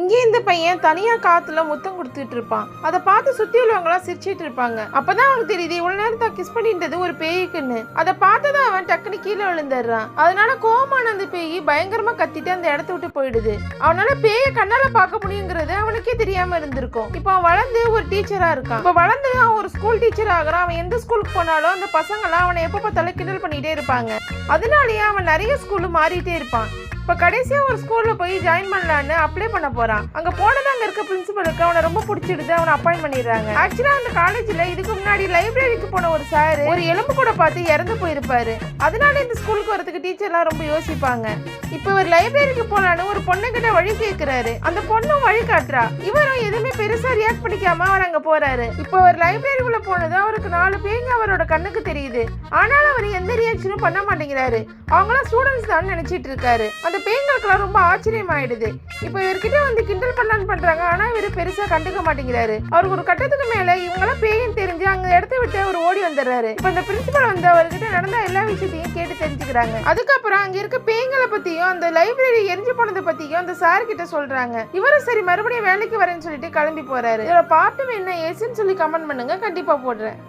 இங்கே இந்த பையன் தனியா காத்துல முத்தம் கொடுத்துட்டு இருப்பான். அதை பார்த்து சுத்தி உள்ளவங்க எல்லாம் சிரிச்சிட்டு இருப்பாங்க. அப்பதான் அவனுக்கு தெரியுது இவ்வளவு நேரத்தை கிஸ் பண்ணிட்டது ஒரு பேய்க்குன்னு. அதை பார்த்ததான் அவன் டக்குன்னு கீழே விழுந்துடுறான். அதனால கோவமான அந்த பேய் பயங்கரமா கத்திட்டு அந்த இடத்த விட்டு போயிடுது. அவனால பேய கண்ணால பார்க்க முடியுங்கிறது அவனுக்கே தெரியாம இருந்திருக்கும். இப்போ அவன் வளர்ந்து ஒரு டீச்சரா இருக்கான். இப்போ வளர்ந்து அவன் ஒரு ஸ்கூல் டீச்சர் ஆகிறான். அவன் எந்த ஸ்கூலுக்கு போனாலும் அந்த பசங்க எல்லாம் அவனை எப்ப பார்த்தாலும் கிண்டல் பண்ணிட்டே இருப்பாங்க. அதனாலயே அவன் நிறைய ஸ்கூலு மாறிட்டே இருப்பான். இப்போ கடைசியா ஒரு ஸ்கூல்ல போய் ஜாயின் பண்ணலான்னு அப்ளை பண்ண போறான். அங்க போனது அங்க இருக்க பிரின்சிபலுக்கு அவனை ரொம்ப பிடிச்சிடுது. அவனை அப்பாயிண்ட் பண்ணிடுறாங்க. ஆக்சுவலா அந்த காலேஜ்ல இதுக்கு முன்னாடி லைப்ரரிக்கு போன ஒரு சார் ஒரு எலும்பு கூட பார்த்து இறந்து போயிருப்பாரு. அதனால இந்த ஸ்கூலுக்கு வரதுக்கு டீச்சர்லாம் ரொம்ப யோசிப்பாங்க. இப்போ ஒரு லைப்ரரிக்கு போலான்னு ஒரு பொண்ணு கிட்ட வழி கேட்கிறாரு. அந்த பொண்ணும் வழி காட்டுறா. இவரும் எதுவுமே பெருசா ரியாக்ட் பண்ணிக்காம அவர் அங்க போறாரு. இப்போ ஒரு லைப்ரரிக்குள்ள போனது அவருக்கு 4 பேங்க அவரோட கண்ணுக்கு தெரியுது. ஆனாலும் அவர் எந்த ரியாக்ஷனும் பண்ண மாட்டேங்கிறாரு. அவங்களாம் ஸ்டூடெண்ட்ஸ் தான் நினைச்சிட்டு இருக்காரு. அந்த பேய்களுக்கெல்லாம் ரொம்ப ஆச்சரியமாயிடுது. இப்போ இவர்கிட்ட வந்து கிண்டல் பண்ணலான்னு பண்றாங்க. ஆனா இவரு பெருசா கண்டுக்க மாட்டேங்கிறாரு. அவருக்கு ஒரு கட்டத்துக்கு மேல இவங்கெல்லாம் பேயின்னு தெரிஞ்சு அங்க இடத்த விட்டு அவர் ஓடி வந்துடுறாரு. இப்போ இந்த பிரின்சிபல் வந்து அவர்கிட்ட நடந்த எல்லா விஷயத்தையும் கேட்டு தெரிஞ்சுக்கிறாங்க. அதுக்கப்புறம் அங்க இருக்க பேய்களை பத்தியும் அந்த லைப்ரரி எரிஞ்சு போனதை பத்தியும் அந்த சார் கிட்ட சொல்றாங்க. இவரும் சரி மறுபடியும் வேலைக்கு வரேன்னு சொல்லிட்டு கிளம்பி போறாரு. இதோட பார்ட்டும் என்ன ஏசுன்னு சொல்லி கமெண்ட் பண்ணுங்க, கண்டிப்பா போடுறேன்.